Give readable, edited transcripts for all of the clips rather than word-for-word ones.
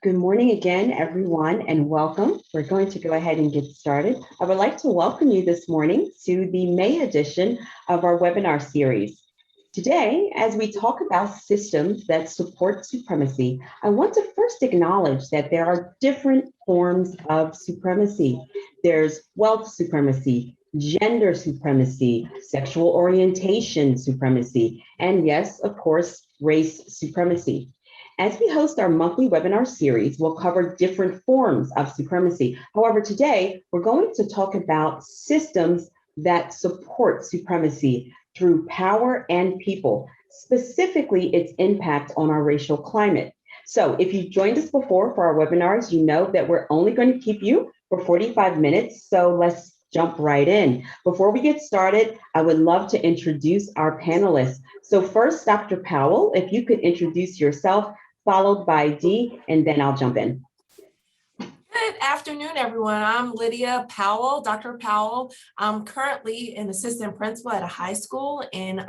Good morning again, everyone, and welcome. We're going to go ahead and get started. I would like to welcome you this morning to the May edition of our webinar series. Today, as we talk about systems that support supremacy, I want to first acknowledge that there are different forms of supremacy. There's wealth supremacy, gender supremacy, sexual orientation supremacy, and yes, of course, race supremacy. As we host our monthly webinar series, we'll cover different forms of supremacy. However, today we're going to talk about systems that support supremacy through power and people, specifically its impact on our racial climate. So if you've joined us before for our webinars, you know that we're only going to keep you for 45 minutes. So let's jump right in. Before we get started, I would love to introduce our panelists. So first, Dr. Powell, if you could introduce yourself, followed by Dee, and then I'll jump in. Good afternoon, everyone. I'm Lydia Powell, Dr. Powell. I'm currently an assistant principal at a high school in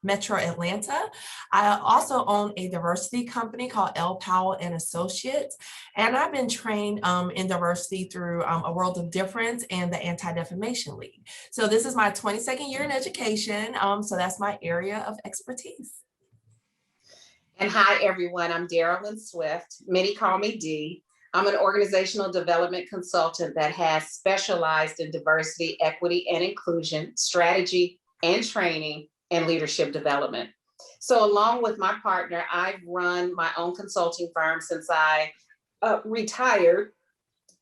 Metro Atlanta. I also own a diversity company called L. Powell and Associates, and I've been trained in diversity through A World of Difference and the Anti-Defamation League. So this is my 22nd year in education, so that's my area of expertise. And hi, everyone. I'm Darylyn Swift. Many call me Dee. I'm an organizational development consultant that has specialized in diversity, equity, and inclusion, strategy and training, and leadership development. So along with my partner, I've run my own consulting firm since I retired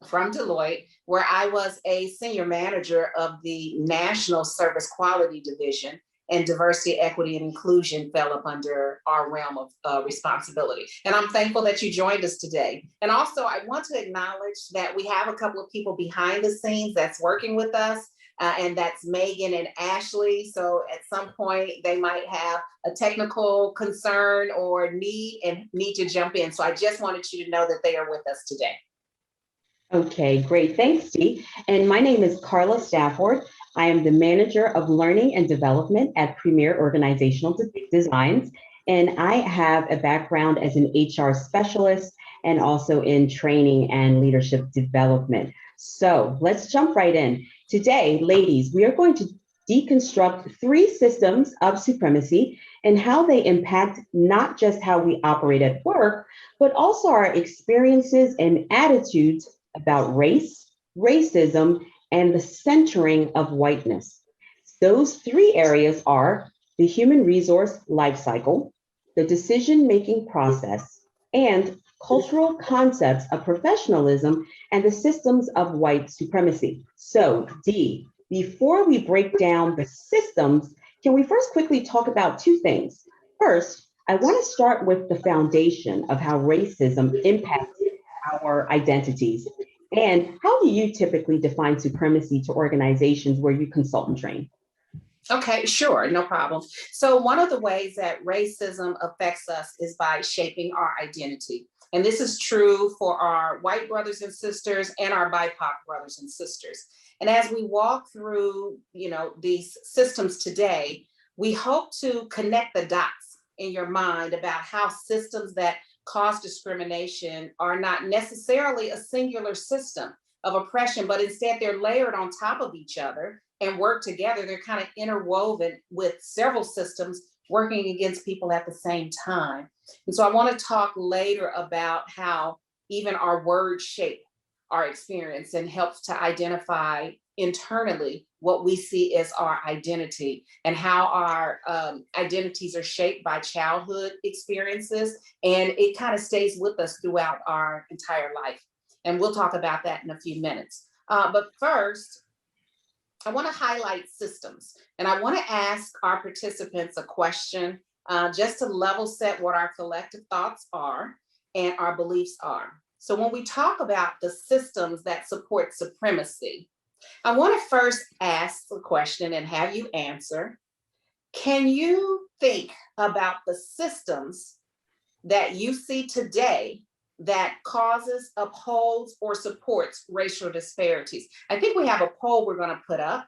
from Deloitte, where I was a senior manager of the National Service Quality Division, and diversity, equity, and inclusion fell up under our realm of responsibility. And I'm thankful that you joined us today. And also, I want to acknowledge that we have a couple of people behind the scenes that's working with us, and that's Megan and Ashley. So at some point, they might have a technical concern or need to jump in. So I just wanted you to know that they are with us today. Okay, great. Thanks, Dee. And my name is Carla Stafford. I am the Manager of Learning and Development at Premier Organizational Designs, and I have a background as an HR specialist and also in training and leadership development. So let's jump right in. Today, ladies, we are going to deconstruct 3 systems of supremacy and how they impact not just how we operate at work, but also our experiences and attitudes about race, racism, and the centering of whiteness. Those 3 areas are the human resource life cycle, the decision-making process, and cultural concepts of professionalism and the systems of white supremacy. So, Dee, before we break down the systems, can we first quickly talk about 2 things? First, I want to start with the foundation of how racism impacts our identities. And how do you typically define supremacy to organizations where you consult and train? Okay, sure, no problem. So one of the ways that racism affects us is by shaping our identity. And this is true for our white brothers and sisters and our BIPOC brothers and sisters. And as we walk through, these systems today, we hope to connect the dots in your mind about how systems that cause discrimination are not necessarily a singular system of oppression, but instead they're layered on top of each other and work together. They're kind of interwoven with several systems working against people at the same time. And so I want to talk later about how even our words shape our experience and helps to identify internally what we see as our identity and how our identities are shaped by childhood experiences. And it kind of stays with us throughout our entire life. And we'll talk about that in a few minutes. But first, I want to highlight systems. And I want to ask our participants a question just to level set what our collective thoughts are and our beliefs are. So when we talk about the systems that support supremacy, I want to first ask the question and have you answer. Can you think about the systems that you see today that causes, upholds, or supports racial disparities? I think we have a poll we're going to put up.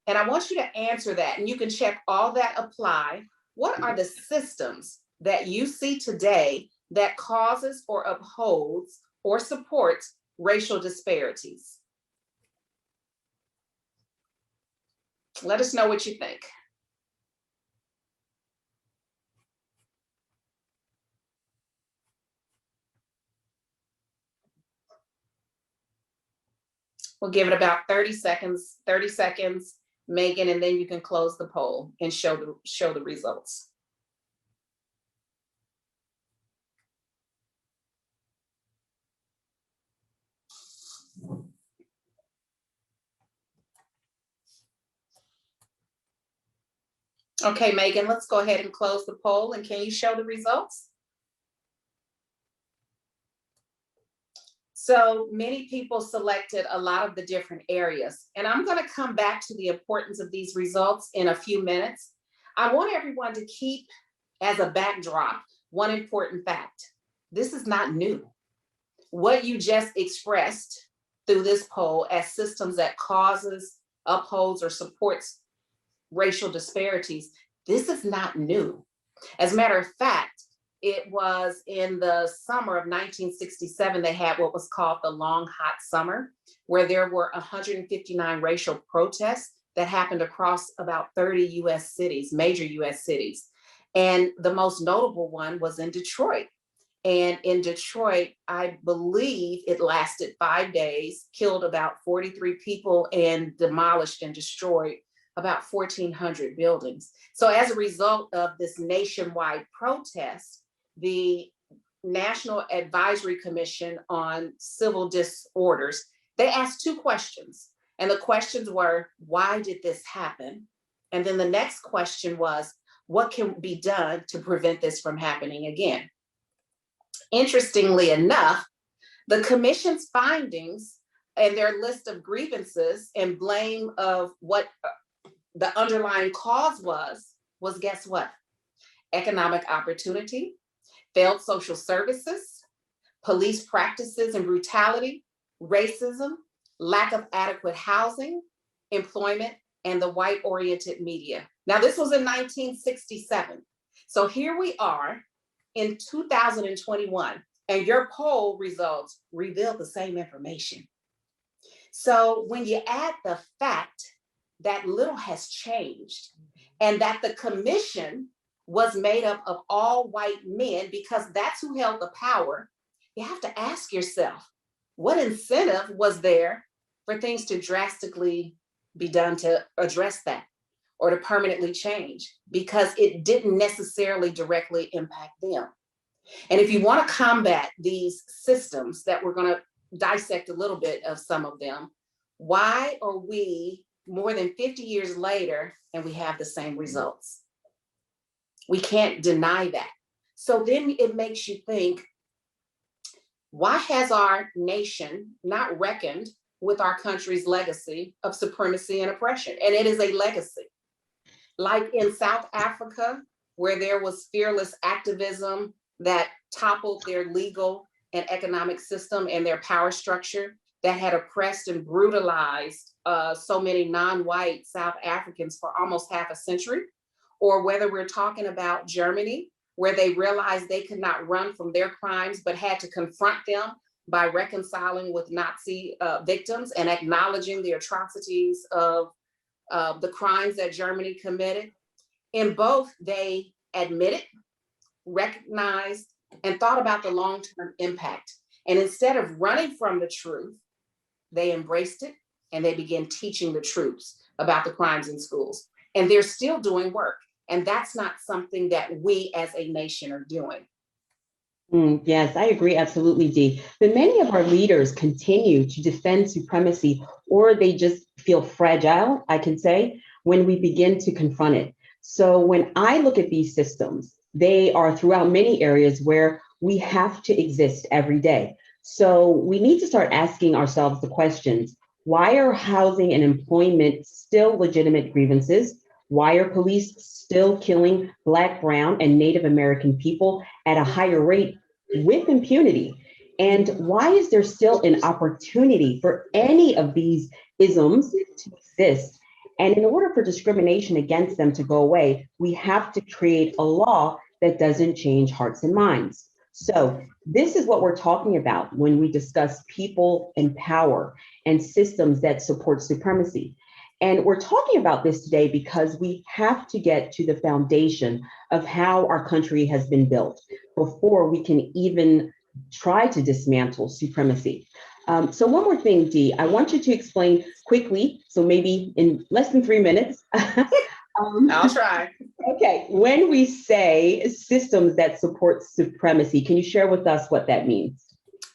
And I want you to answer that, and you can check all that apply. What are the systems that you see today that causes or upholds or supports racial disparities? Let us know what you think. We'll give it about 30 seconds, Megan, and then you can close the poll and show the results. Okay, Megan, let's go ahead and close the poll, and can you show the results? So many people selected a lot of the different areas, and I'm going to come back to the importance of these results in a few minutes. I want everyone to keep as a backdrop one important fact. This is not new. What you just expressed through this poll as systems that causes, upholds, or supports racial disparities, this is not new. As a matter of fact, it was in the summer of 1967, they had what was called the Long Hot Summer, where there were 159 racial protests that happened across about 30 US cities, major US cities. And the most notable one was in Detroit. And in Detroit, I believe it lasted 5 days, killed about 43 people, and demolished and destroyed about 1,400 buildings. So as a result of this nationwide protest, the National Advisory Commission on Civil Disorders, they asked 2 questions. And the questions were, why did this happen? And then the next question was, what can be done to prevent this from happening again? Interestingly enough, the commission's findings and their list of grievances and blame of what the underlying cause was guess what? Economic opportunity, failed social services, police practices and brutality, racism, lack of adequate housing, employment, and the white-oriented media. Now, this was in 1967. So here we are in 2021, and your poll results reveal the same information. So when you add the fact that little has changed, and that the commission was made up of all white men because that's who held the power, you have to ask yourself, what incentive was there for things to drastically be done to address that or to permanently change? Because it didn't necessarily directly impact them. And if you want to combat these systems that we're going to dissect a little bit of some of them, why are we more than 50 years later and we have the same results? We can't deny that. So then it makes you think, why has our nation not reckoned with our country's legacy of supremacy and oppression? And it is a legacy. Like in South Africa, where there was fearless activism that toppled their legal and economic system and their power structure that had oppressed and brutalized so many non-white South Africans for almost half a century, or whether we're talking about Germany, where they realized they could not run from their crimes, but had to confront them by reconciling with Nazi victims and acknowledging the atrocities of the crimes that Germany committed. In both, they admitted, recognized, and thought about the long-term impact. And instead of running from the truth, they embraced it and they began teaching the truths about the crimes in schools. And they're still doing work. And that's not something that we as a nation are doing. Yes, I agree absolutely, Dee. But many of our leaders continue to defend supremacy, or they just feel fragile, I can say, when we begin to confront it. So when I look at these systems, they are throughout many areas where we have to exist every day. So we need to start asking ourselves the questions: why are housing and employment still legitimate grievances? Why are police still killing Black, Brown, and Native American people at a higher rate with impunity? And why is there still an opportunity for any of these isms to exist? And in order for discrimination against them to go away, we have to create a law that doesn't change hearts and minds. So this is what we're talking about when we discuss people and power and systems that support supremacy. And we're talking about this today because we have to get to the foundation of how our country has been built before we can even try to dismantle supremacy. So one more thing, Dee, I want you to explain quickly, so maybe in less than 3 minutes. I'll try. Okay, when we say systems that support supremacy, can you share with us what that means?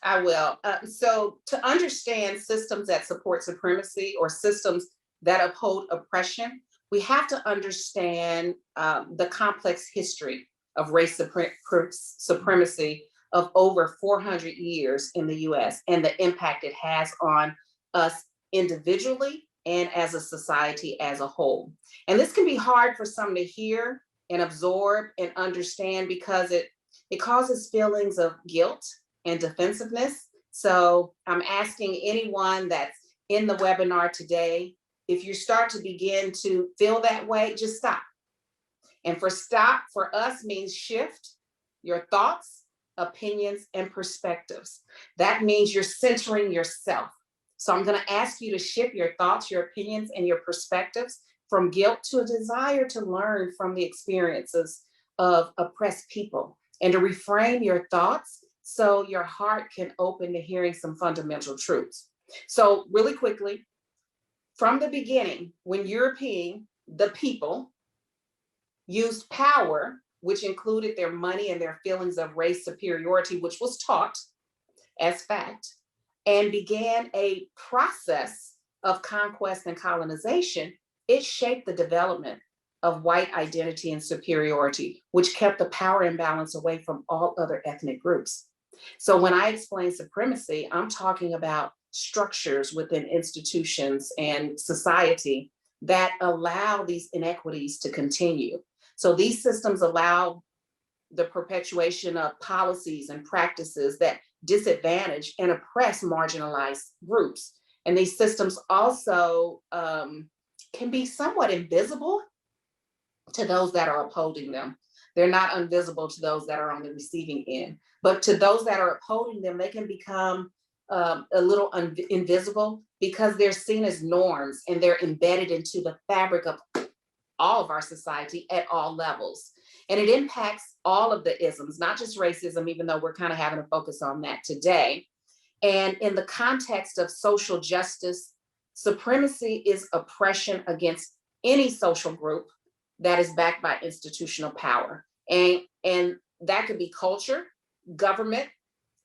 I will. So to understand systems that support supremacy or systems that uphold oppression, we have to understand the complex history of race supremacy of over 400 years in the US and the impact it has on us individually and as a society as a whole. And this can be hard for some to hear and absorb and understand because it causes feelings of guilt and defensiveness. So I'm asking anyone that's in the webinar today, if you start to begin to feel that way, just stop. And for stop for us means shift your thoughts, opinions, and perspectives. That means you're centering yourself. So I'm going to ask you to shift your thoughts, your opinions, and your perspectives from guilt to a desire to learn from the experiences of oppressed people and to reframe your thoughts so your heart can open to hearing some fundamental truths. So really quickly, from the beginning, when European, the people used power, which included their money and their feelings of race superiority, which was taught as fact, and began a process of conquest and colonization, it shaped the development of white identity and superiority, which kept the power imbalance away from all other ethnic groups. So when I explain supremacy, I'm talking about structures within institutions and society that allow these inequities to continue. So these systems allow the perpetuation of policies and practices that disadvantage and oppress marginalized groups. And these systems also can be somewhat invisible to those that are upholding them. They're not invisible to those that are on the receiving end, but to those that are upholding them, they can become a little invisible because they're seen as norms and they're embedded into the fabric of all of our society at all levels. And it impacts all of the isms, not just racism, even though we're kind of having a focus on that today. And in the context of social justice, supremacy is oppression against any social group that is backed by institutional power. And that could be culture, government,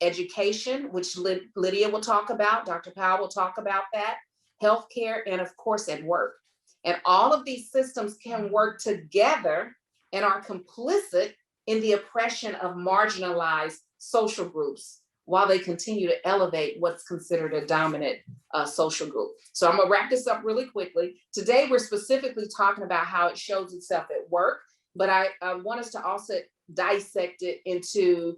education, which Lydia will talk about, Dr. Powell will talk about that, healthcare, and of course at work. And all of these systems can work together and are complicit in the oppression of marginalized social groups while they continue to elevate what's considered a dominant social group. So I'm gonna wrap this up really quickly. Today, we're specifically talking about how it shows itself at work, but I want us to also dissect it into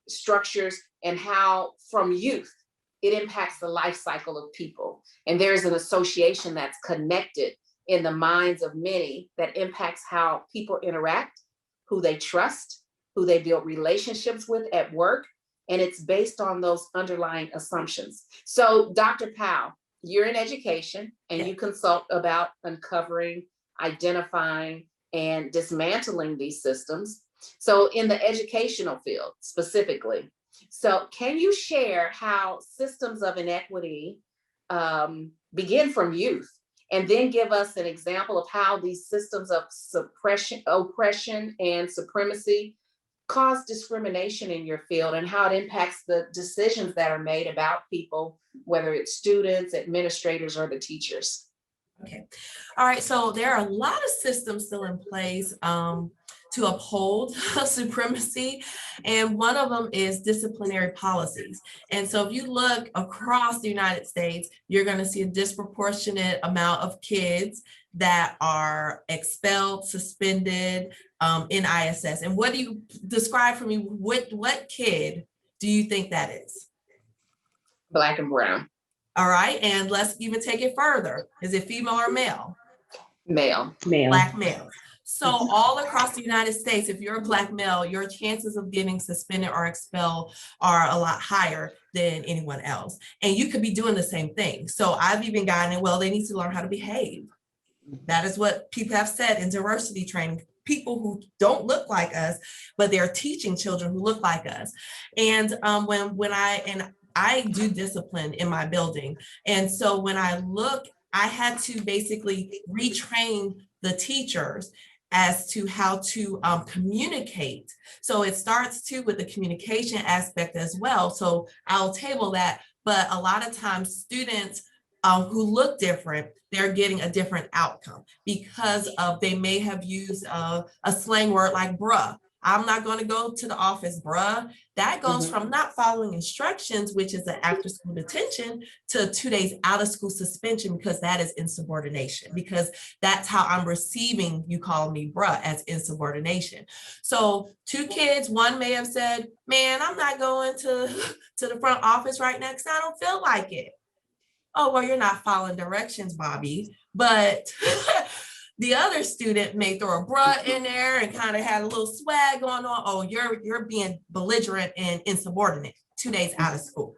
structures and how from youth, it impacts the life cycle of people. And there's an association that's connected in the minds of many that impacts how people interact, who they trust, who they build relationships with at work. And it's based on those underlying assumptions. So Dr. Powell, you're in education and you consult about uncovering, identifying, and dismantling these systems. So in the educational field specifically, so can you share how systems of inequity begin from youth, and then give us an example of how these systems of suppression, oppression, and supremacy cause discrimination in your field and how it impacts the decisions that are made about people, whether it's students, administrators, or the teachers? Okay. All right. So there are a lot of systems still in place to uphold supremacy. And one of them is disciplinary policies. And so if you look across the United States, you're going to see a disproportionate amount of kids that are expelled, suspended in ISS. And what do you describe for me? What kid do you think that is? Black and brown. All right. And let's even take it further. Is it female or male? Male. Male. Black males. So all across the United States, if you're a Black male, your chances of getting suspended or expelled are a lot higher than anyone else. And you could be doing the same thing. So I've even gotten it, well, they need to learn how to behave. That is what people have said in diversity training. People who don't look like us, but they're teaching children who look like us. And when I do discipline in my building. And so when I look, I had to basically retrain the teachers as to how to communicate. So it starts too with the communication aspect as well. So I'll table that, but a lot of times students who look different, they're getting a different outcome because of they may have used a slang word like bruh. I'm not going to go to the office, bruh. That goes from not following instructions, which is an after-school detention, to 2 days out of school suspension, because that is insubordination, because that's how I'm receiving you calling me bruh as insubordination. So 2 kids, one may have said, man, I'm not going to the front office right now because I don't feel like it. Oh, well, you're not following directions, Bobby. But the other student may throw a bruh in there and kind of had a little swag going on. Oh, you're being belligerent and insubordinate 2 days out of school.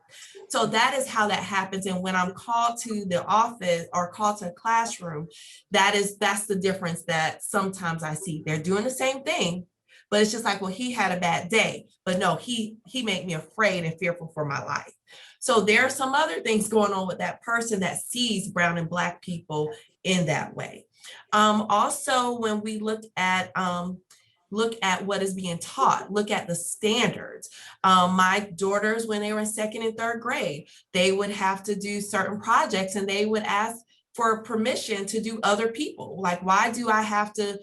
So that is how that happens. And when I'm called to the office or called to a classroom, that's the difference that sometimes I see. They're doing the same thing, but it's just like, well, he had a bad day. But no, he made me afraid and fearful for my life. So there are some other things going on with that person that sees brown and Black people in that way. Also, when we look at what is being taught, look at the standards. My daughters, when they were in 2nd and 3rd grade, they would have to do certain projects and they would ask for permission to do other people. Like, why do I have to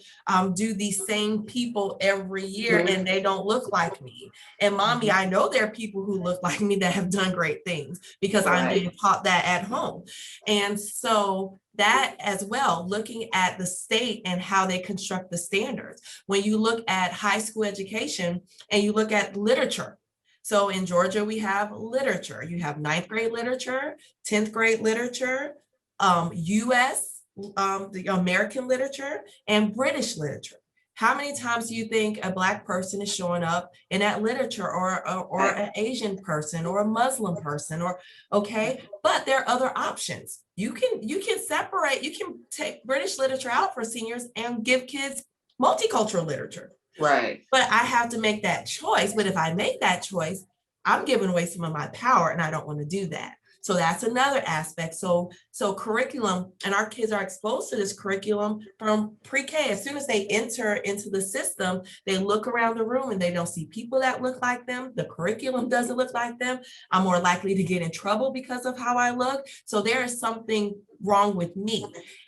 do these same people every year and they don't look like me? And mommy, I know there are people who look like me that have done great things because I'm being taught that at home. And so that as well, looking at the state and how they construct the standards. When you look at high school education and you look at literature, so in Georgia, we have literature. You have 9th grade literature, 10th grade literature, US, the American literature, and British literature. How many times do you think a Black person is showing up in that literature, or an Asian person, or a Muslim person, or okay? But there are other options. You can separate, you can take British literature out for seniors and give kids multicultural literature. Right. But I have to make that choice. But if I make that choice, I'm giving away some of my power, and I don't want to do that. So that's another aspect. So curriculum, and our kids are exposed to this curriculum from pre-K. As soon as they enter into the system, they look around the room and they don't see people that look like them. The curriculum doesn't look like them. I'm more likely to get in trouble because of how I look. So there is something wrong with me.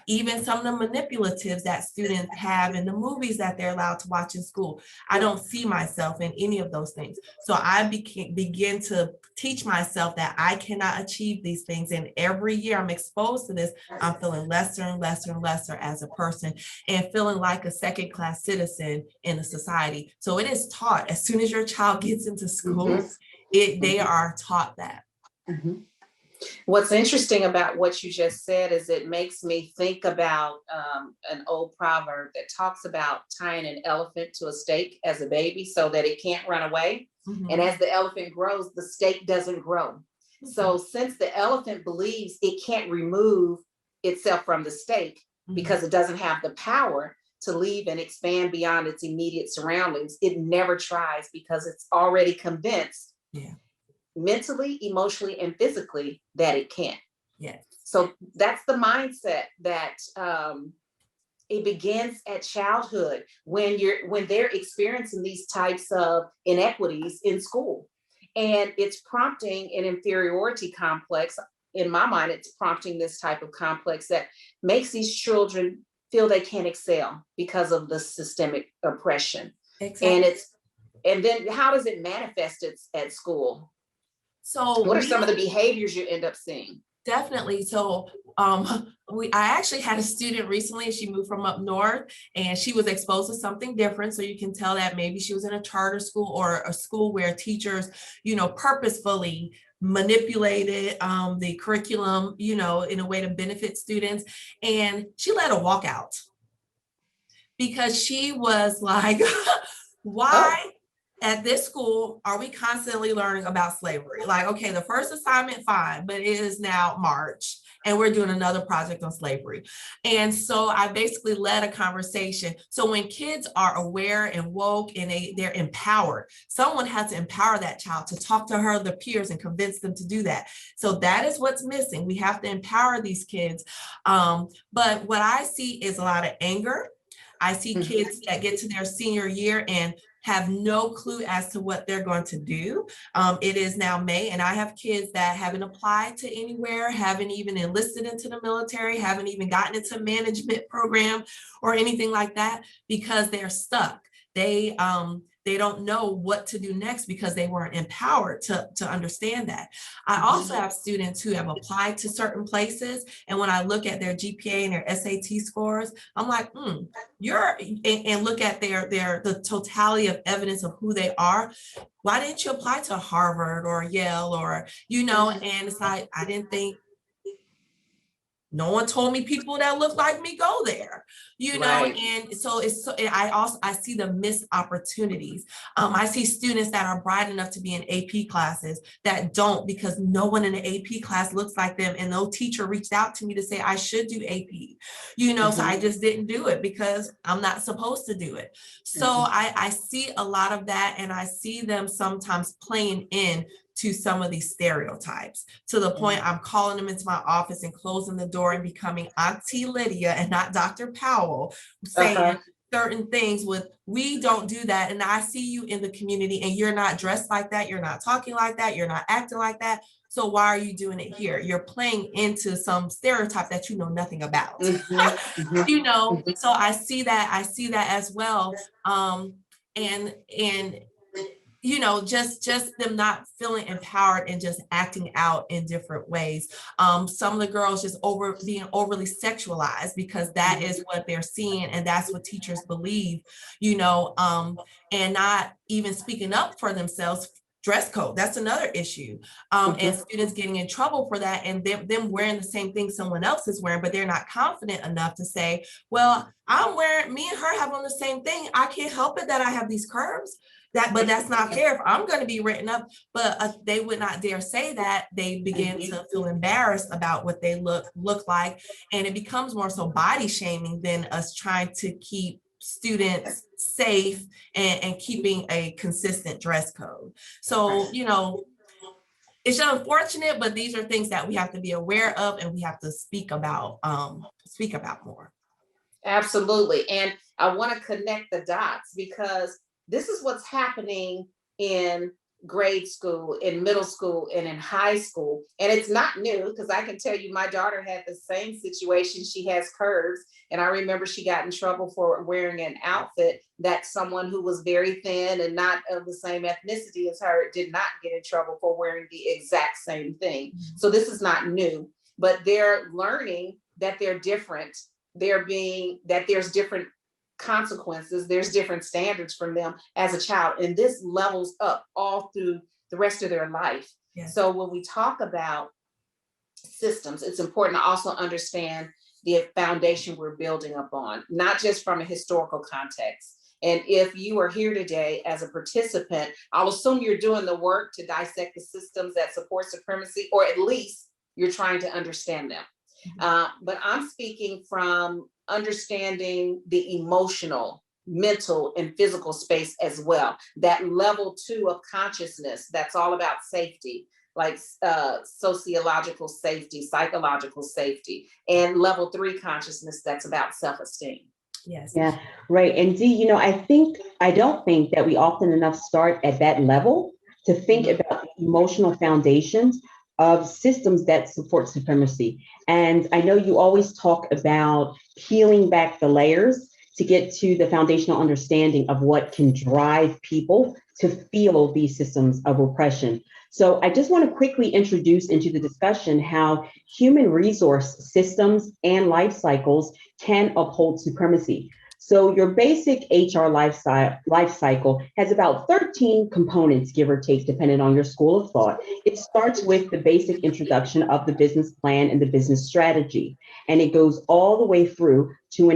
Even some of the manipulatives that students have in the movies that they're allowed to watch in school, I don't see myself in any of those things. So I begin to teach myself that I cannot achieve these things. And every year I'm exposed to this, I'm feeling lesser and lesser and lesser as a person, and feeling like a second-class citizen in a society. So it is taught as soon as your child gets into school, they are taught that. What's interesting about what you just said is it makes me think about an old proverb that talks about tying an elephant to a stake as a baby so that it can't run away. And as the elephant grows, the stake doesn't grow. So since the elephant believes it can't remove itself from the stake because it doesn't have the power to leave and expand beyond its immediate surroundings, it never tries because it's already convinced mentally, emotionally, and physically that it can't. Yes. So that's the mindset that it begins at childhood when they're experiencing these types of inequities in school. And it's prompting an inferiority complex. In my mind, it's prompting this type of complex that makes these children feel they can't excel because of the systemic oppression. Exactly. And then how does it manifest at school? So what are some of the behaviors you end up seeing? Definitely. So I actually had a student recently. She moved from up north and she was exposed to something different. So you can tell that maybe she was in a charter school or a school where teachers, purposefully manipulated the curriculum, in a way to benefit students. And she led a walkout because she was like, why at this school are we constantly learning about slavery? Like, okay, the first assignment, fine, but it is now March and we're doing another project on slavery. And so I basically led a conversation. So when kids are aware and woke and they're empowered, someone has to empower that child to talk to her, the peers, and convince them to do that. So that is what's missing. We have to empower these kids. But what I see is a lot of anger. I see kids that get to their senior year and have no clue as to what they're going to do. It is now May, and I have kids that haven't applied to anywhere, haven't even enlisted into the military, haven't even gotten into a management program or anything like that because they're stuck. They don't know what to do next because they weren't empowered to understand that. I also have students who have applied to certain places, and when I look at their GPA and their SAT scores, I'm like, and look at the totality of evidence of who they are. Why didn't you apply to Harvard or Yale or, and it's like, I didn't think, no one told me people that look like me go there, right. And so I see the missed opportunities. I see students that are bright enough to be in AP classes that don't because no one in the AP class looks like them. And no teacher reached out to me to say I should do AP, so I just didn't do it because I'm not supposed to do it. So I see a lot of that, and I see them sometimes playing in to some of these stereotypes to the point I'm calling them into my office and closing the door and becoming Auntie Lydia and not Dr. Powell, saying certain things with, we don't do that. And I see you in the community and you're not dressed like that. You're not talking like that. You're not acting like that. So why are you doing it here? You're playing into some stereotype that you know nothing about, so I see that as well. And just them not feeling empowered and just acting out in different ways. Some of the girls just being overly sexualized because that is what they're seeing and that's what teachers believe, and not even speaking up for themselves. Dress code, that's another issue. And students getting in trouble for that and them wearing the same thing someone else is wearing, but they're not confident enough to say, well, me and her have on the same thing. I can't help it that I have these curves. But that's not fair if I'm going to be written up, but they would not dare say that. They begin to feel embarrassed about what they look like. And it becomes more so body shaming than us trying to keep students safe and keeping a consistent dress code. So, it's unfortunate, but these are things that we have to be aware of and we have to speak about more. Absolutely. And I want to connect the dots because this is what's happening in grade school, in middle school, and in high school. And it's not new because I can tell you my daughter had the same situation. She has curves. And I remember she got in trouble for wearing an outfit that someone who was very thin and not of the same ethnicity as her did not get in trouble for wearing the exact same thing. So this is not new, but they're learning that they're different. That there's different consequences, there's different standards from them as a child, and this levels up all through the rest of their life. Yes. So when we talk about systems, it's important to also understand the foundation we're building upon, not just from a historical context. And if you are here today as a participant, I'll assume you're doing the work to dissect the systems that support supremacy, or at least you're trying to understand them. But I'm speaking from understanding the emotional, mental, and physical space as well. That level 2 of consciousness, that's all about safety, like sociological safety, psychological safety, and level 3 consciousness, that's about self-esteem. Yes. Yeah, right. And Dee, I don't think that we often enough start at that level to think about the emotional foundations of systems that support supremacy. And I know you always talk about peeling back the layers to get to the foundational understanding of what can drive people to feel these systems of oppression. So I just want to quickly introduce into the discussion how human resource systems and life cycles can uphold supremacy. So your basic HR life cycle has about 13 components, give or take, depending on your school of thought. It starts with the basic introduction of the business plan and the business strategy, and it goes all the way through to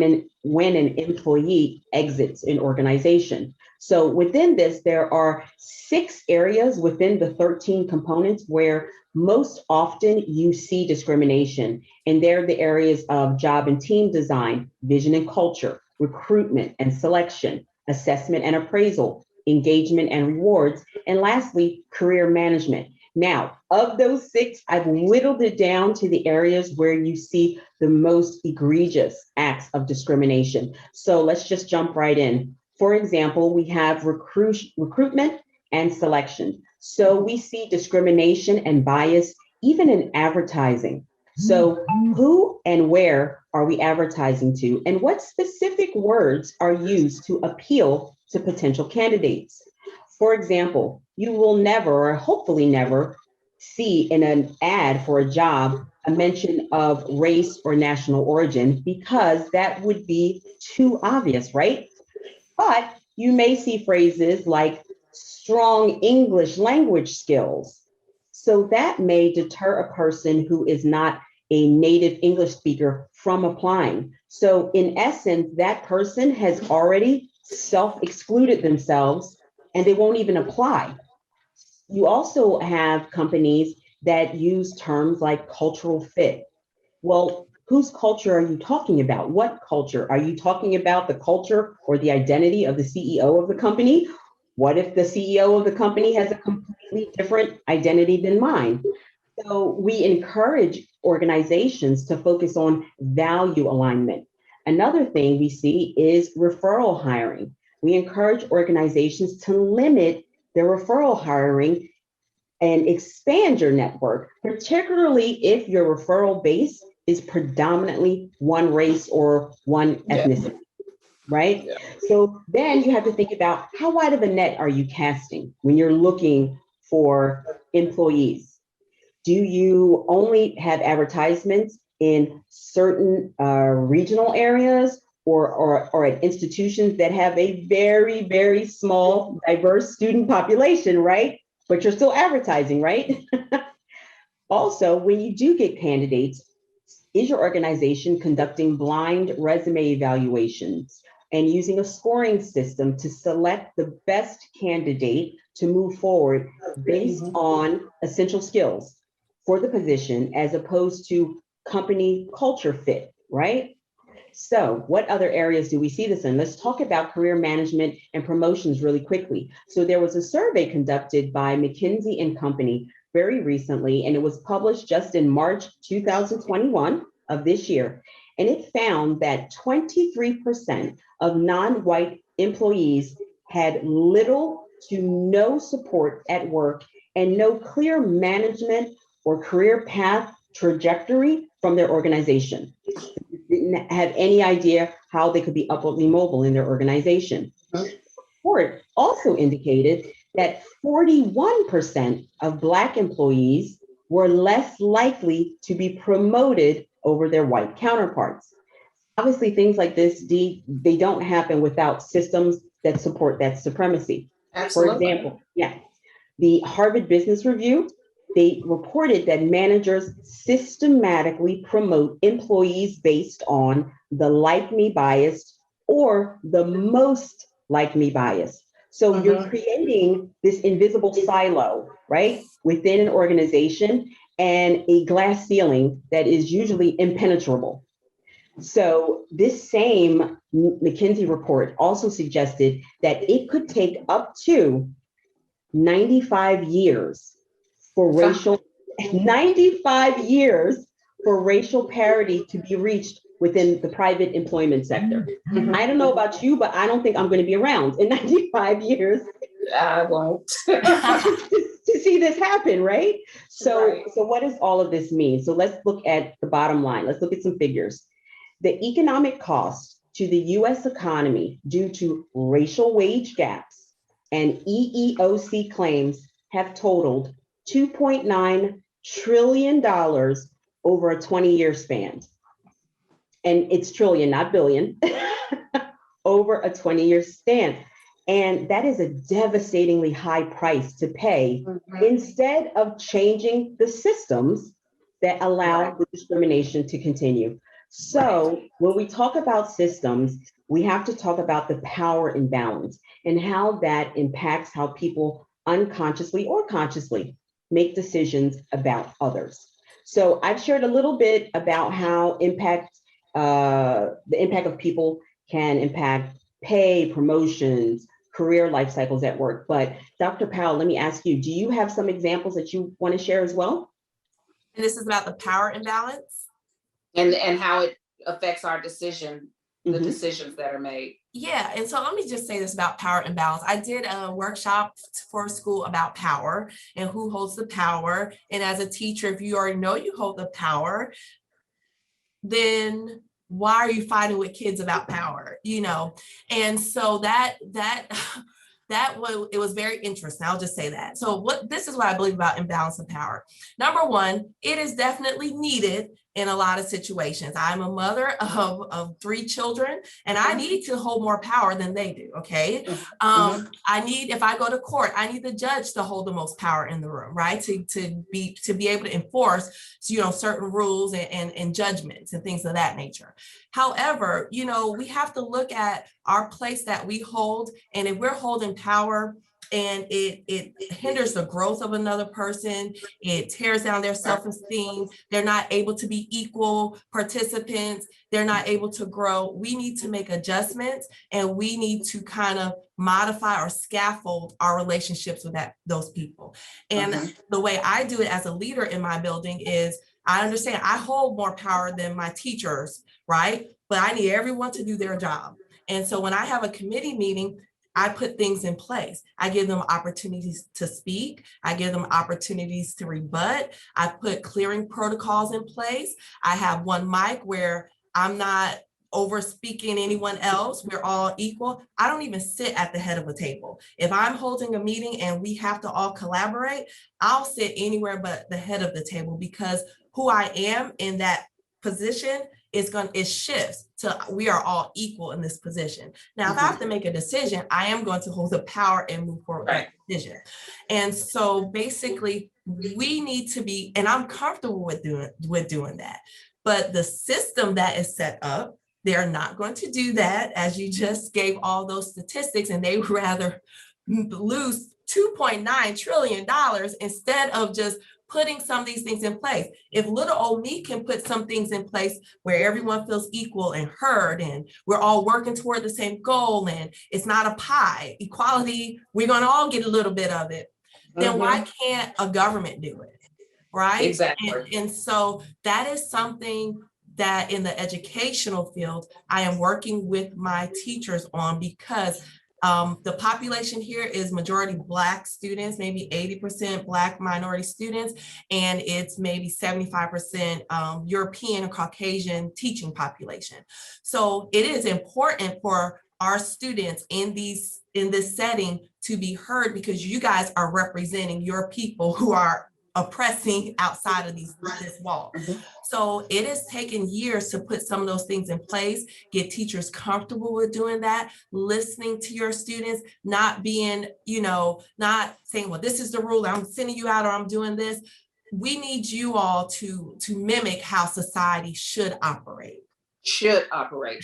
when an employee exits an organization. So within this, there are 6 areas within the 13 components where most often you see discrimination, and they're the areas of job and team design, vision and culture, recruitment and selection, assessment and appraisal, engagement and rewards, and lastly, career management. Now, of those 6, I've whittled it down to the areas where you see the most egregious acts of discrimination. So let's just jump right in. For example, we have recruitment and selection. So we see discrimination and bias even in advertising. So who and where are we advertising to, and what specific words are used to appeal to potential candidates? For example, you will never, or hopefully never, see in an ad for a job a mention of race or national origin, because that would be too obvious, right? But you may see phrases like strong English language skills. So that may deter a person who is not a native English speaker from applying. So in essence, that person has already self-excluded themselves and they won't even apply. You also have companies that use terms like cultural fit. Well, whose culture are you talking about? What culture? Are you talking about the culture or the identity of the CEO of the company? What if the CEO of the company has a completely different identity than mine? So we encourage organizations to focus on value alignment. Another thing we see is referral hiring. We encourage organizations to limit their referral hiring and expand your network, particularly if your referral base is predominantly one race or one ethnicity, right? Yeah. So then you have to think about how wide of a net are you casting when you're looking for employees? Do you only have advertisements in certain regional areas, or at institutions that have a very, very small, diverse student population, right? But you're still advertising, right? Also, when you do get candidates, is your organization conducting blind resume evaluations and using a scoring system to select the best candidate to move forward based on essential skills for the position as opposed to company culture fit, right? So what other areas do we see this in? Let's talk about career management and promotions really quickly. So there was a survey conducted by McKinsey and Company very recently, and it was published just in March 2021 of this year. And it found that 23% of non-white employees had little to no support at work and no clear management or career path trajectory from their organization. Didn't have any idea how they could be upwardly mobile in their organization. The report also indicated that 41% of Black employees were less likely to be promoted over their white counterparts. Obviously, things like this, they don't happen without systems that support that supremacy. Absolutely. For example, the Harvard Business Review, they reported that managers systematically promote employees based on the like me bias or the most like me bias. So you're creating this invisible silo, right, within an organization, and a glass ceiling that is usually impenetrable. So this same McKinsey report also suggested that it could take up to 95 years for 95 years for racial parity to be reached within the private employment sector. I don't know about you, but I don't think I'm going to be around in 95 years. I won't. to see this happen, right? So what does all of this mean? So let's look at the bottom line. Let's look at some figures. The economic cost to the US economy due to racial wage gaps and EEOC claims have totaled $2.9 trillion over a 20-year span. And it's trillion, not billion. over a 20-year span. And that is a devastatingly high price to pay instead of changing the systems that allow the discrimination to continue. So when we talk about systems, we have to talk about the power imbalance and how that impacts how people unconsciously or consciously make decisions about others. So I've shared a little bit about how the impact of people can impact pay, promotions, career life cycles at work. But Dr. Powell, let me ask you, do you have some examples that you want to share as well? And this is about the power imbalance. And how it affects our decision, the decisions that are made. Yeah, and so let me just say this about power imbalance. I did a workshop for school about power and who holds the power. And as a teacher, if you already know you hold the power, then why are you fighting with kids about power? You know, and so it was very interesting. I'll just say that. So this is what I believe about imbalance of power. Number one, it is definitely needed in a lot of situations. I'm a mother of 3 children, and I need to hold more power than they do, okay? If I go to court, I need the judge to hold the most power in the room, right? To be able to enforce, certain rules and judgments and things of that nature. However, we have to look at our place that we hold, and if we're holding power and it hinders the growth of another person, it tears down their self-esteem, they're not able to be equal participants, they're not able to grow, we need to make adjustments, and we need to kind of modify or scaffold our relationships with those people. And the way I do it as a leader in my building is, I understand I hold more power than my teachers, right? But I need everyone to do their job. And so when I have a committee meeting, I put things in place. I give them opportunities to speak. I give them opportunities to rebut. I put clearing protocols in place. I have one mic where I'm not over speaking anyone else. We're all equal. I don't even sit at the head of a table. If I'm holding a meeting and we have to all collaborate, I'll sit anywhere but the head of the table, because who I am in that position it shifts to we are all equal in this position. Now, if I have to make a decision, I am going to hold the power and move forward with that decision. And so basically we need to be, and I'm comfortable with doing that. But the system that is set up, they're not going to do that, as you just gave all those statistics, and they would rather lose $2.9 trillion instead of just putting some of these things in place. If little old me can put some things in place where everyone feels equal and heard, and we're all working toward the same goal, and it's not a pie, equality, we're going to all get a little bit of it, then why can't a government do it, right? Exactly. And so that is something that in the educational field, I am working with my teachers on, because the population here is majority Black students, maybe 80% Black minority students, and it's maybe 75% European or Caucasian teaching population. So it is important for our students in this setting to be heard, because you guys are representing your people who are oppressing outside of this wall. So it has taken years to put some of those things in place, get teachers comfortable with doing that, listening to your students, not being, not saying, well, this is the rule, I'm sending you out, or I'm doing this. We need you all to mimic how society should operate. Should operate.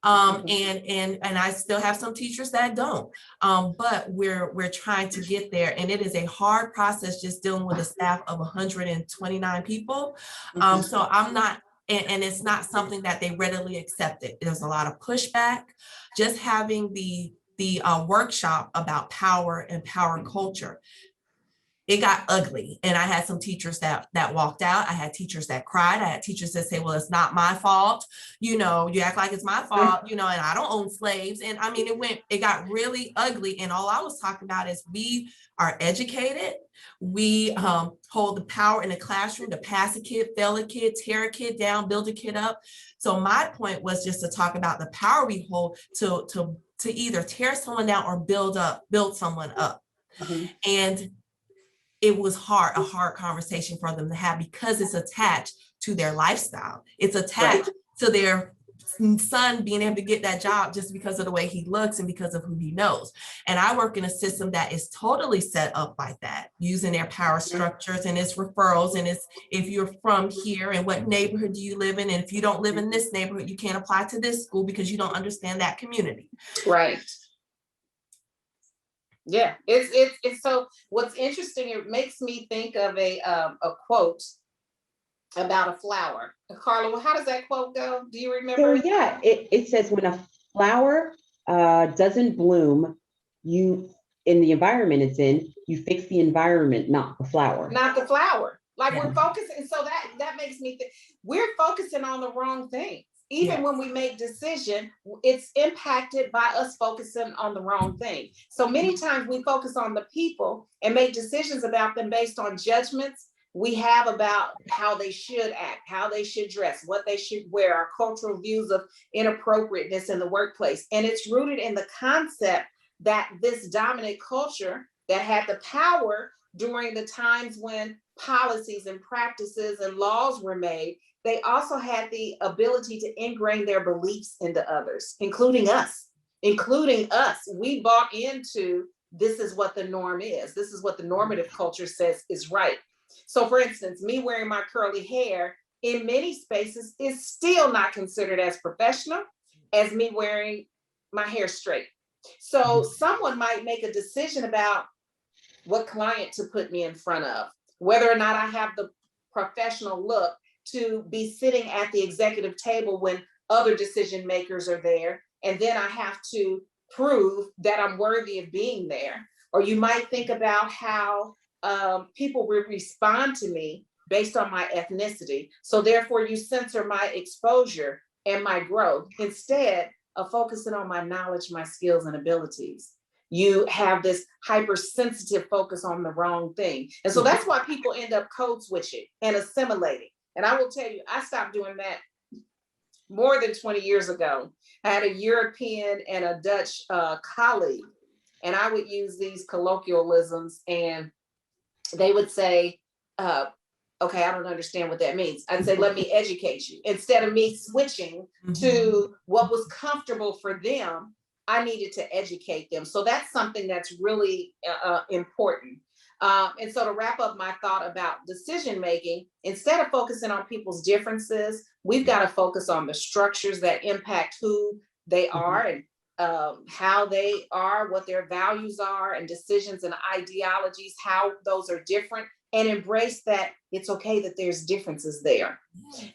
And I still have some teachers that don't, but we're trying to get there, and it is a hard process just dealing with a staff of 129 people. So I'm not, and it's not something that they readily accepted. There's a lot of pushback. Just having the workshop about power and power culture, it got ugly. And I had some teachers that walked out. I had teachers that cried. I had teachers that say, well, it's not my fault. You act like it's my fault, and I don't own slaves. And I mean, it got really ugly. And all I was talking about is we are educated. We hold the power in the classroom to pass a kid, fail a kid, tear a kid down, build a kid up. So my point was just to talk about the power we hold to either tear someone down or build someone up. And it was a hard conversation for them to have, because it's attached to their lifestyle. It's attached to their son being able to get that job just because of the way he looks and because of who he knows. And I work in a system that is totally set up like that, using their power structures and it's referrals and it's if you're from here and what neighborhood do you live in, and if you don't live in this neighborhood, you can't apply to this school because you don't understand that community. Right. Yeah, it's so what's interesting, it makes me think of a quote about a flower. Carla, well, how does that quote go? Do you remember? So yeah, it says when a flower doesn't bloom, you in the environment it's in, you fix the environment, not the flower. Not the flower. Like Yeah. we're focusing, so that makes me think we're focusing on the wrong thing. Even Yes. when we make decision, it's impacted by us focusing on the wrong thing. So many times we focus on the people and make decisions about them based on judgments we have about how they should act, how they should dress, what they should wear, our cultural views of inappropriateness in the workplace. And it's rooted in the concept that this dominant culture that had the power during the times when policies and practices and laws were made, they also had the ability to ingrain their beliefs into others, including us. We bought into this is what the norm is. This is what the normative culture says is right. So for instance, me wearing my curly hair in many spaces is still not considered as professional as me wearing my hair straight. So someone might make a decision about what client to put me in front of, whether or not I have the professional look to be sitting at the executive table when other decision makers are there. And then I have to prove that I'm worthy of being there. Or you might think about how people will respond to me based on my ethnicity. So therefore you censor my exposure and my growth instead of focusing on my knowledge, my skills and abilities. You have this hypersensitive focus on the wrong thing. And so that's why people end up code switching and assimilating. And I will tell you, I stopped doing that more than 20 years ago. I had a European and a Dutch colleague, and I would use these colloquialisms and they would say, okay, I don't understand what that means. I'd say, let me educate you. Instead of me switching to what was comfortable for them, I needed to educate them. So that's something that's really important. And so to wrap up my thought about decision-making, instead of focusing on people's differences, we've got to focus on the structures that impact who they are and how they are, what their values are, and decisions and ideologies, how those are different, and embrace that it's okay that there's differences there.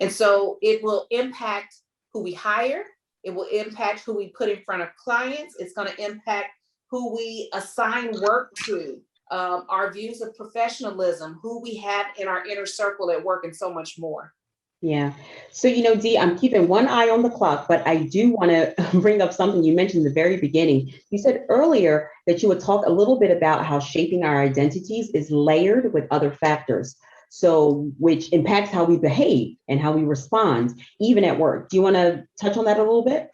And so it will impact who we hire. It will impact who we put in front of clients. It's going to impact who we assign work to, our views of professionalism, who we have in our inner circle at work, and so much more. Yeah. So, Dee, I'm keeping one eye on the clock, but I do want to bring up something you mentioned in the very beginning. You said earlier that you would talk a little bit about how shaping our identities is layered with other factors. So, which impacts how we behave and how we respond, even at work. Do you want to touch on that a little bit?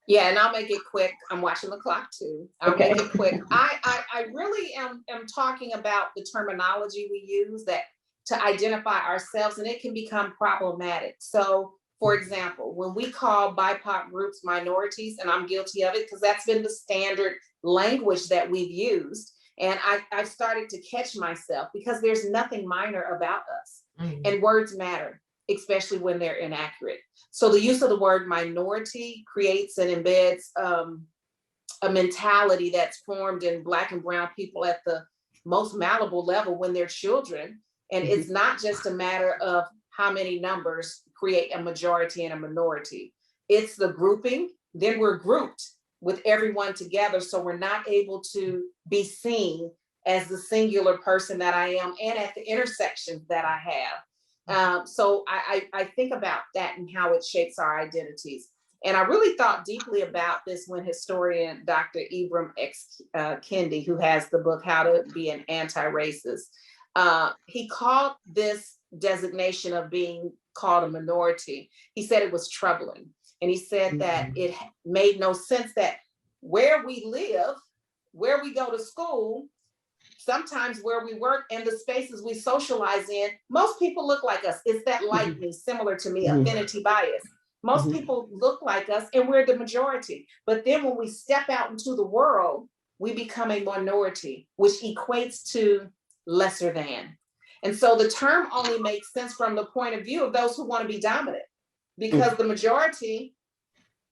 Yeah, and I'll make it quick. I'm watching the clock too. I'll make it quick. I really am talking about the terminology we use that to identify ourselves, and it can become problematic. So, for example, when we call BIPOC groups minorities, and I'm guilty of it because that's been the standard language that we've used, and I've started to catch myself because there's nothing minor about us, and words matter, especially when they're inaccurate. So the use of the word minority creates and embeds a mentality that's formed in Black and brown people at the most malleable level when they're children. And it's not just a matter of how many numbers create a majority and a minority. It's the grouping. Then we're grouped with everyone together. So we're not able to be seen as the singular person that I am and at the intersections that I have. So I think about that and how it shapes our identities. And I really thought deeply about this when historian Dr. Ibram X. Kendi, who has the book, How to Be an Anti-Racist, he called this designation of being called a minority. He said it was troubling. And he said that it made no sense that where we live, where we go to school, sometimes where we work and the spaces we socialize in, most people look like us. It's that like me, similar to me, affinity bias. Most people look like us and we're the majority. But then when we step out into the world, we become a minority, which equates to lesser than. And so the term only makes sense from the point of view of those who want to be dominant, because the majority,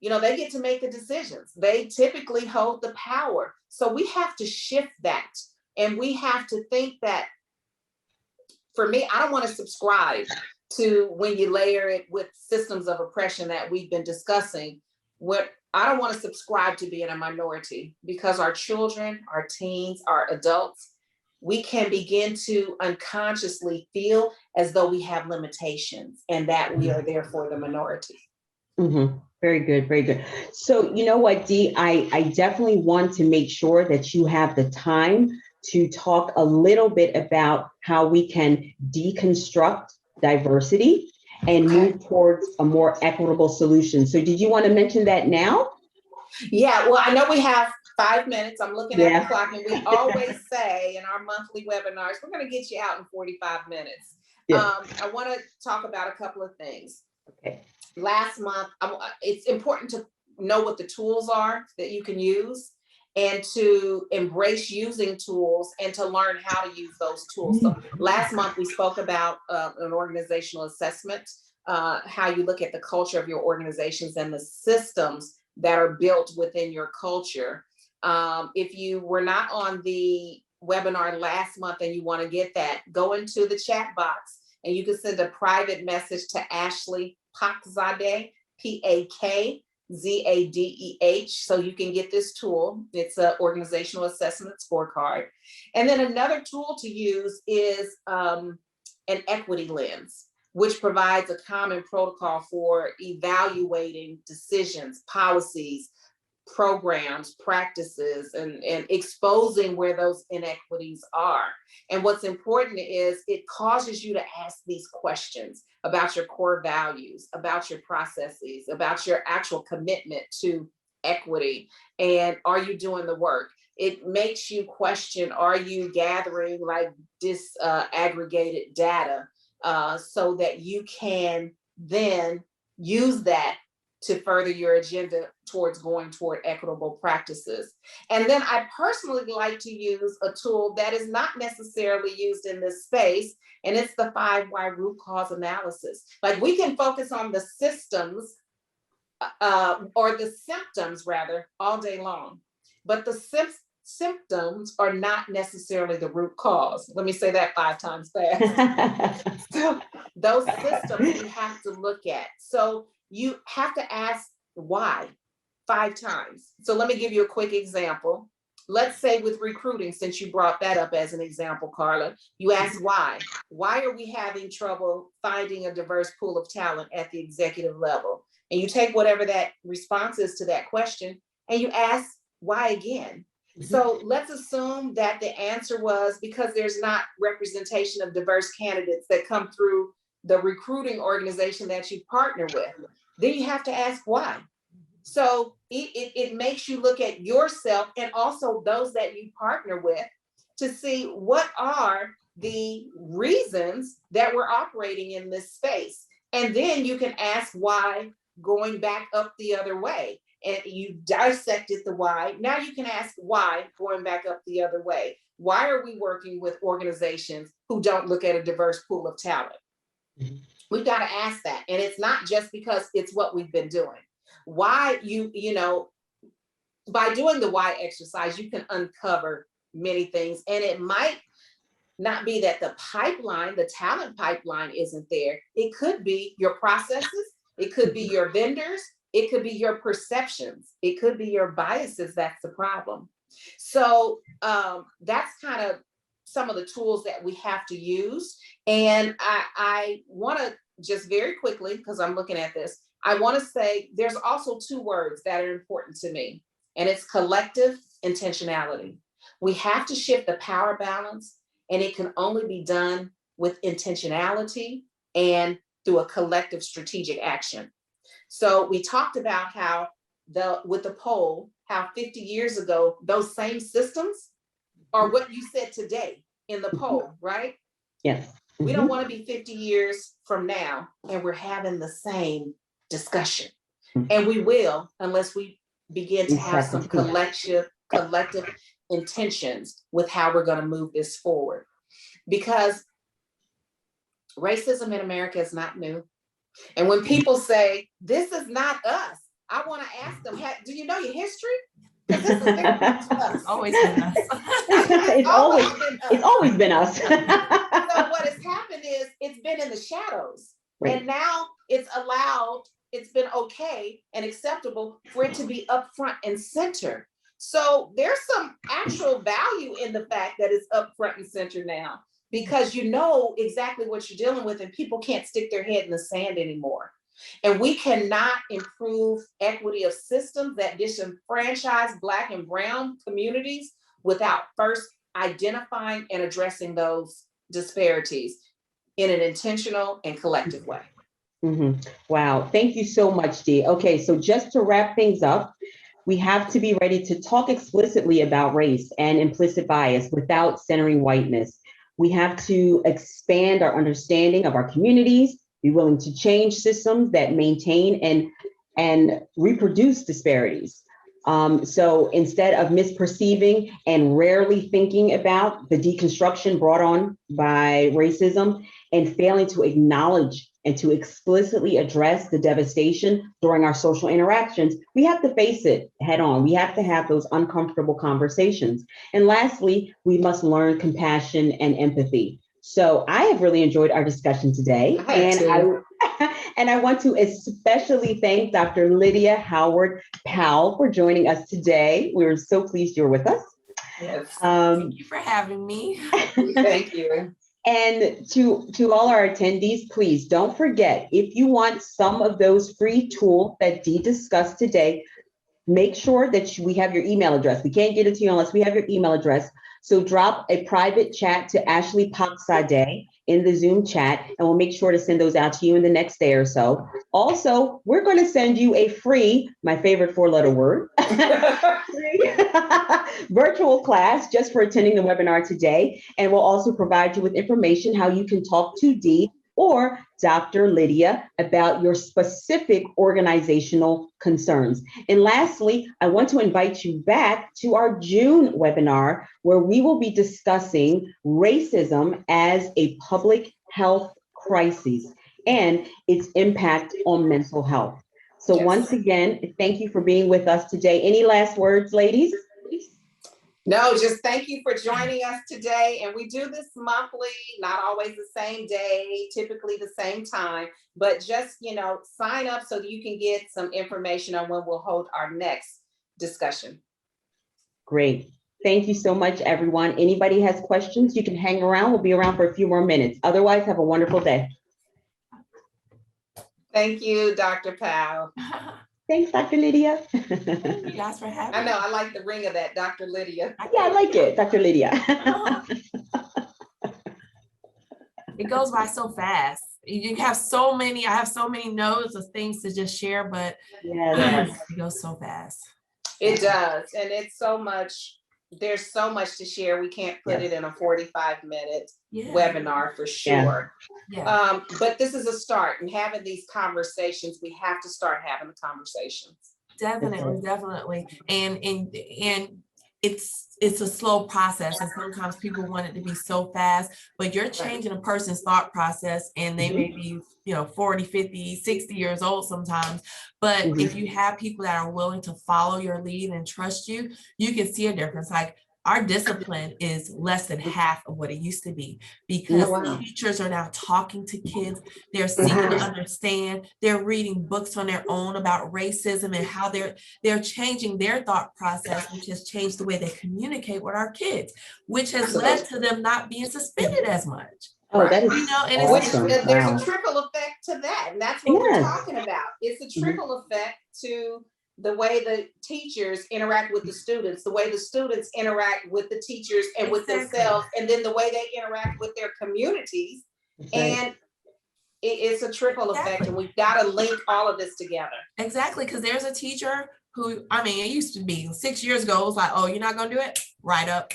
they get to make the decisions. They typically hold the power. So we have to shift that. And we have to think that, for me, I don't want to subscribe to when you layer it with systems of oppression that we've been discussing. I don't want to subscribe to being a minority, because our children, our teens, our adults, we can begin to unconsciously feel as though we have limitations and that we are therefore the minority. Very good, very good. So you know what, Dee, I definitely want to make sure that you have the time to talk a little bit about how we can deconstruct diversity and move towards a more equitable solution. So did you want to mention that now? Yeah, well, I know we have 5 minutes. I'm looking at the clock, and we always say in our monthly webinars, we're going to get you out in 45 minutes. I want to talk about a couple of things. Okay. Last month, it's important to know what the tools are that you can use, and to embrace using tools and to learn how to use those tools. So last month we spoke about an organizational assessment, how you look at the culture of your organizations and the systems that are built within your culture. If you were not on the webinar last month and you want to get that, go into the chat box and you can send a private message to Ashley Pakzadeh, Pakzadeh, so you can get this tool. It's an organizational assessment scorecard. And then another tool to use is an equity lens, which provides a common protocol for evaluating decisions, policies, programs, practices, and exposing where those inequities are. And what's important is it causes you to ask these questions about your core values, about your processes, about your actual commitment to equity, and are you doing the work? It makes you question, are you gathering like disaggregated data so that you can then use that to further your agenda towards going toward equitable practices. And then I personally like to use a tool that is not necessarily used in this space, and it's the 5 why root cause analysis. Like, we can focus on the systems or the symptoms rather all day long, but the symptoms are not necessarily the root cause. Let me say that 5 times fast. So those systems we have to look at. So you have to ask why 5 times. So let me give you a quick example. Let's say with recruiting, since you brought that up as an example, Carla, you ask why. Why are we having trouble finding a diverse pool of talent at the executive level? And you take whatever that response is to that question and you ask why again. So let's assume that the answer was because there's not representation of diverse candidates that come through the recruiting organization that you partner with. Then you have to ask why. So it makes you look at yourself and also those that you partner with to see what are the reasons that we're operating in this space. And then you can ask why going back up the other way. And you dissected the why. Now you can ask why going back up the other way. Why are we working with organizations who don't look at a diverse pool of talent? We've got to ask that. And it's not just because it's what we've been doing. Why by doing the why exercise, you can uncover many things. And it might not be that the talent pipeline isn't there. It could be your processes. It could be your vendors. It could be your perceptions. It could be your biases. That's the problem. So that's kind of some of the tools that we have to use. And I want to just very quickly, because I'm looking at this, I want to say there's also 2 words that are important to me, and it's collective intentionality. We have to shift the power balance, and it can only be done with intentionality and through a collective strategic action. So we talked about how with the poll, how 50 years ago, those same systems are what you said today in the poll, right? Yes. We don't want to be 50 years from now and we're having the same discussion. And we will, unless we begin to have some collective intentions with how we're going to move this forward. Because racism in America is not new. And when people say, this is not us, I want to ask them, do you know your history? Because this is very much us. Always been us. It's always been us. So what has happened is it's been in the shadows. Right. And now it's allowed, it's been okay and acceptable for it to be up front and center. So there's some actual value in the fact that it's up front and center now, because you know exactly what you're dealing with and people can't stick their head in the sand anymore. And we cannot improve equity of systems that disenfranchise Black and Brown communities without first identifying and addressing those disparities in an intentional and collective way. Mm-hmm. Wow, thank you so much, Dee. Okay, so just to wrap things up, we have to be ready to talk explicitly about race and implicit bias without centering whiteness. We have to expand our understanding of our communities, be willing to change systems that maintain and reproduce disparities. So instead of misperceiving and rarely thinking about the deconstruction brought on by racism and failing to acknowledge and to explicitly address the devastation during our social interactions, we have to face it head on. We have to have those uncomfortable conversations. And lastly, we must learn compassion and empathy. So I have really enjoyed our discussion today. And I want to especially thank Dr. Lydia Howard-Powell for joining us today. We're so pleased you're with us. Yes. Thank you for having me. Thank you. And to all our attendees, please don't forget, if you want some of those free tools that Dee discussed today, make sure that we have your email address. We can't get it to you unless we have your email address. So drop a private chat to Ashley Paksadeh in the Zoom chat, and we'll make sure to send those out to you in the next day or so. Also, we're going to send you a free, my favorite four-letter word, virtual class just for attending the webinar today. And we'll also provide you with information how you can talk to Dee or Dr. Lydia about your specific organizational concerns. And lastly, I want to invite you back to our June webinar, where we will be discussing racism as a public health crisis and its impact on mental health. So once again, thank you for being with us today. Any last words, ladies? No, just thank you for joining us today. And we do this monthly, not always the same day, typically the same time, but just, sign up so that you can get some information on when we'll hold our next discussion. Great. Thank you so much, everyone. Anybody has questions, you can hang around. We'll be around for a few more minutes. Otherwise, have a wonderful day. Thank you, Dr. Powell. Thanks, Dr. Lydia. Thank you guys for having me. I know, I like the ring of that, Dr. Lydia. Yeah, I like it, Dr. Lydia. It goes by so fast. You have so many, I have so many notes of things to just share, but it goes so fast. It does, and it's so much, there's so much to share. We can't put it in a 45-minute webinar for sure. Yeah. But this is a start, and having these conversations, we have to start having the conversations. Definitely. And it's a slow process, and sometimes people want it to be so fast, but you're changing a person's thought process, and they may be 40, 50, 60 years old sometimes, but if you have people that are willing to follow your lead and trust you, you can see a difference. Like, our discipline is less than half of what it used to be, because teachers are now talking to kids. They're seeking to understand. They're reading books on their own about racism and how they're changing their thought process, which has changed the way they communicate with our kids, which has led to them not being suspended as much. Oh, that is and awesome. There's a trickle effect to that, and that's what we're talking about. It's a trickle effect to the way the teachers interact with the students, the way the students interact with the teachers and with themselves, and then the way they interact with their communities. And it's a trickle effect, and we've got to link all of this together. Exactly, because there's a teacher who, it used to be 6 years ago, it was like, oh, you're not going to do it? Write up.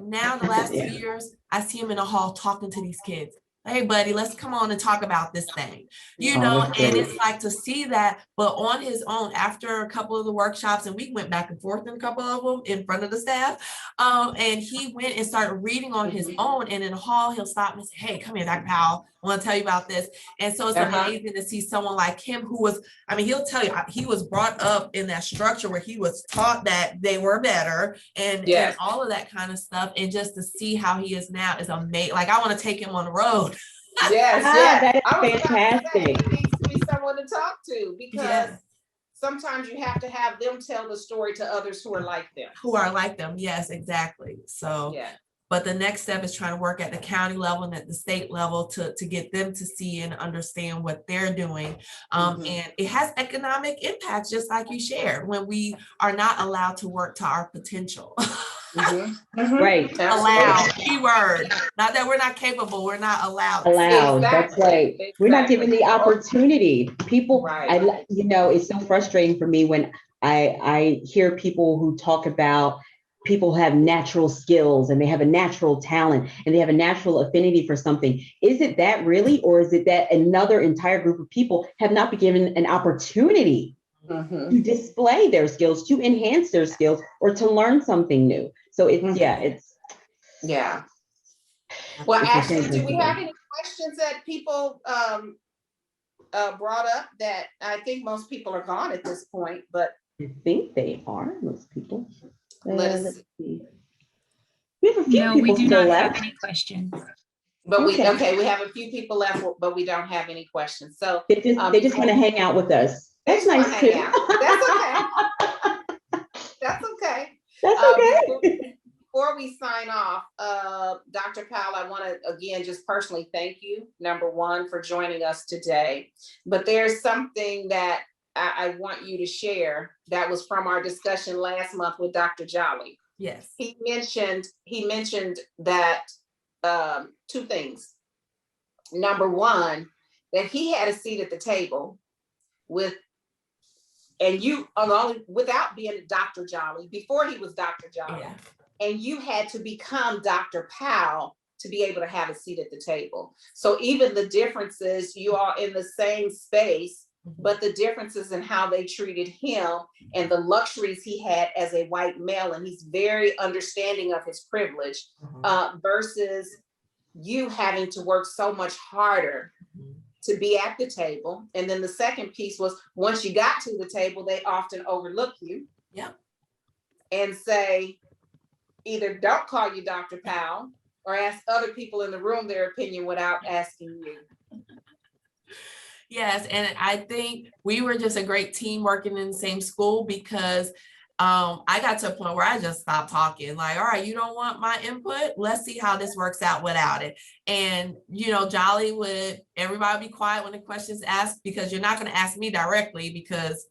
Now, the last 2 years, I see him in the hall talking to these kids. hey buddy, let's come on and talk about this thing, you Oh, know, that's and great. it's like to see that, but on his own, after a couple of the workshops, and we went back and forth in a couple of them in front of the staff, and he went and started reading on his own, and in the hall, he'll stop and say, hey, come here, Dr. Powell, I want to tell you about this. And so it's amazing to see someone like him who was, I mean, he'll tell you, he was brought up in that structure where he was taught that they were better and all of that kind of stuff. And just to see how he is now is amazing. Like, I want to take him on the road. Yes, That is I was fantastic. about to say, he needs to be someone to talk to, because sometimes you have to have them tell the story to others who are like them. Yes, exactly. So, but the next step is trying to work at the county level and at the state level to get them to see and understand what they're doing. And it has economic impacts, just like you shared, when we are not allowed to work to our potential. Right. Allowed, keyword. Not that we're not capable, we're not allowed. That's right. We're not given the opportunity. People, you know, it's so frustrating for me when I hear people who talk about people have natural skills and they have a natural talent and they have a natural affinity for something. Is it that really, or is it that another entire group of people have not been given an opportunity to display their skills, to enhance their skills, or to learn something new? So it's Well, Ashley, do we have any questions that people brought up? That I think most people are gone at this point, but I think they are, most people. Let's see. We have a few people we do still not left. have any questions. But we have a few people left, but we don't have any questions. So they just want to hang out with us. That's nice too. That's okay. That's okay. That's okay. Before we sign off, Dr. Powell, I want to again just personally thank you, number one, for joining us today. But there's something that I want you to share that was from our discussion last month with Dr. Jolly. Yes. He mentioned that two things. Number one, that he had a seat at the table without being Dr. Jolly, before he was Dr. Jolly. And you had to become Dr. Powell to be able to have a seat at the table. So even the differences, you are in the same space, but the differences in how they treated him and the luxuries he had as a white male, and he's very understanding of his privilege, versus you having to work so much harder to be at the table. And then the second piece was, once you got to the table, they often overlook you and say, either don't call you Dr. Powell or ask other people in the room their opinion without asking you. Yes, and I think we were just a great team working in the same school, because I got to a point where I just stopped talking. Like, all right, you don't want my input? Let's see how this works out without it. And, you know, Jolly would, everybody be quiet when the question's asked, because you're not going to ask me directly, because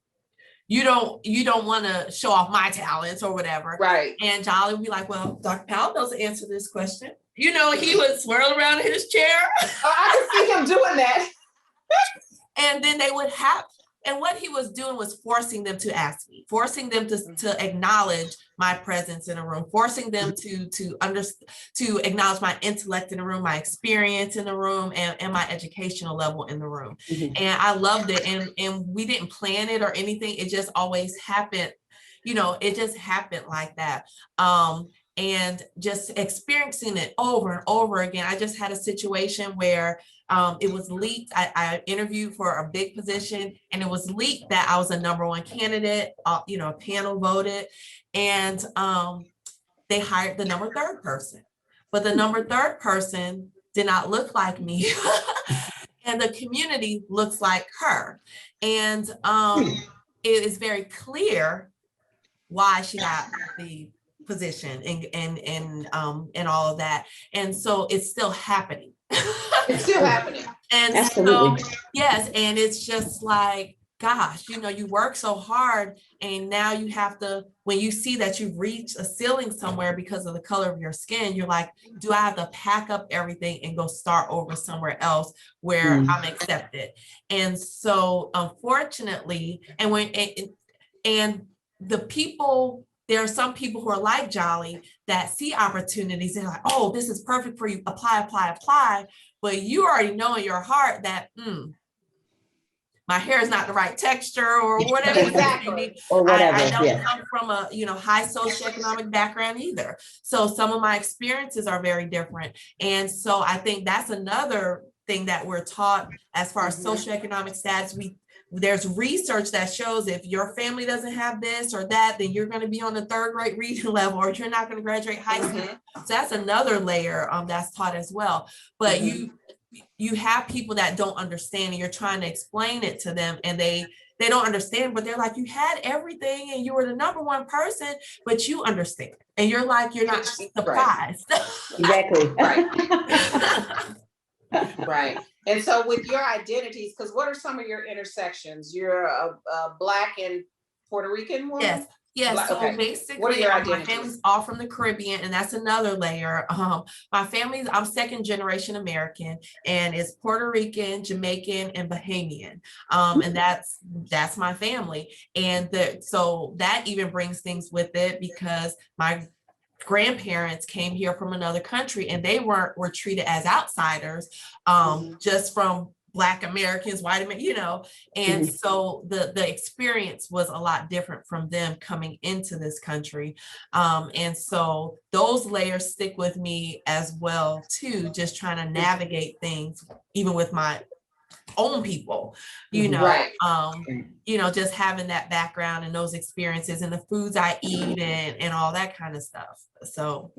you don't want to show off my talents or whatever. Right. And Jolly would be like, well, Dr. Powell knows the answer to this question. You know, he would swirl around in his chair. I can see him doing that. And then they would have, and what he was doing was forcing them to ask me, forcing them to acknowledge my presence in a room, forcing them to acknowledge my intellect in the room, my experience in the room, and my educational level in the room. And I loved it. And we didn't plan it or anything. It just always happened. You know, it just happened like that. And just experiencing it over and over again. I just had a situation where it was leaked. I interviewed for a big position, and it was leaked that I was a #1 candidate. You know, a panel voted, and they hired the #3 person. But the #3 person did not look like me, and the community looks like her. And it is very clear why she got the position and all of that. And so it's still happening. It's still happening. And absolutely. So, yes, and it's just like, gosh, you know, you work so hard, and now you have to, when you see that you've reached a ceiling somewhere because of the color of your skin, you're like, do I have to pack up everything and go start over somewhere else where I'm accepted? And so unfortunately, and the people there are some people who are like Jolly that see opportunities and like, oh, this is perfect for you. Apply, apply, apply. But you already know in your heart that my hair is not the right texture or whatever. Exactly. Or whatever. I don't Yeah. come from a high socioeconomic background either. So some of my experiences are very different. And so I think that's another thing that we're taught as far as socioeconomic status. There's research that shows if your family doesn't have this or that, then you're going to be on the third grade reading level, or you're not going to graduate high school. So that's another layer that's taught as well. But you have people that don't understand, and you're trying to explain it to them, and they don't understand, but they're like, you had everything and you were the number one person, but you understand. And you're like, you're not surprised. Exactly. Right. And so with your identities, because what are some of your intersections? You're a Black and Puerto Rican woman? Yes. Yes. Black, so okay. basically, what are your my identities? family's all from the Caribbean, and that's another layer. My family's, I'm second generation American, and it's Puerto Rican, Jamaican, and Bahamian. And that's my family. And so that even brings things with it, because my grandparents came here from another country, and they were treated as outsiders, just from Black Americans, white Americans, and so the experience was a lot different from them coming into this country. And so those layers stick with me as well too, just trying to navigate things, even with my own people, just having that background and those experiences and the foods I eat and all that kind of stuff. So.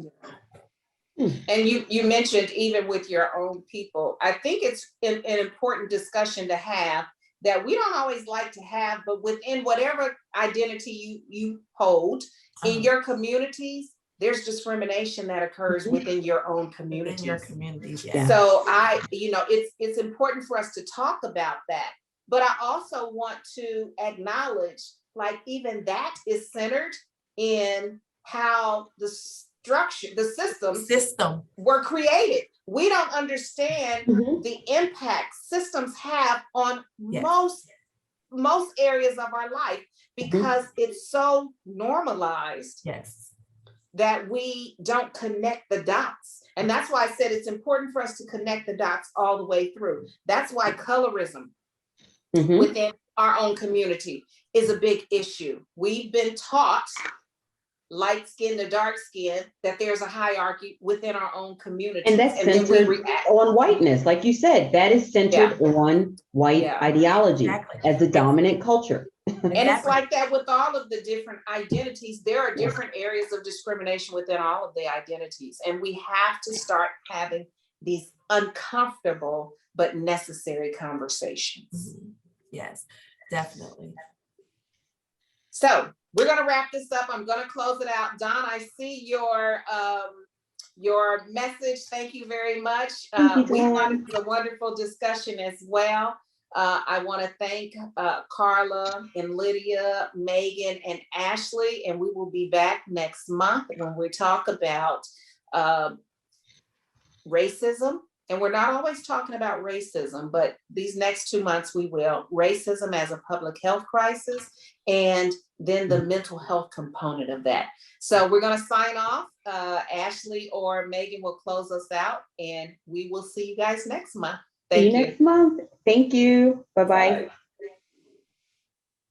And you mentioned even with your own people, I think it's an important discussion to have that we don't always like to have, but within whatever identity you hold in your communities, there's discrimination that occurs within your own communities. In your communities, yeah. So it's important for us to talk about that. But I also want to acknowledge, like, even that is centered in how the structure, the system were created. We don't understand the impact systems have on most areas of our life, because it's so normalized that we don't connect the dots. And that's why I said it's important for us to connect the dots all the way through. That's why colorism within our own community is a big issue. We've been taught, light skin to dark skin, that there's a hierarchy within our own community. And that's centered on whiteness. Like you said, that is centered on white ideology as the dominant culture. And it's like that with all of the different identities. There are different areas of discrimination within all of the identities. And we have to start having these uncomfortable but necessary conversations. Yes, definitely. So we're going to wrap this up. I'm going to close it out. Don, I see your message. Thank you very much. We had a wonderful discussion as well. I want to thank Carla and Lydia, Megan, and Ashley, and we will be back next month when we talk about racism. And we're not always talking about racism, but these next 2 months we will. Racism as a public health crisis, and then the mental health component of that. So we're going to sign off. Ashley or Megan will close us out, and we will see you guys next month. Thank you. See you next month. Thank you. Bye-bye. Bye.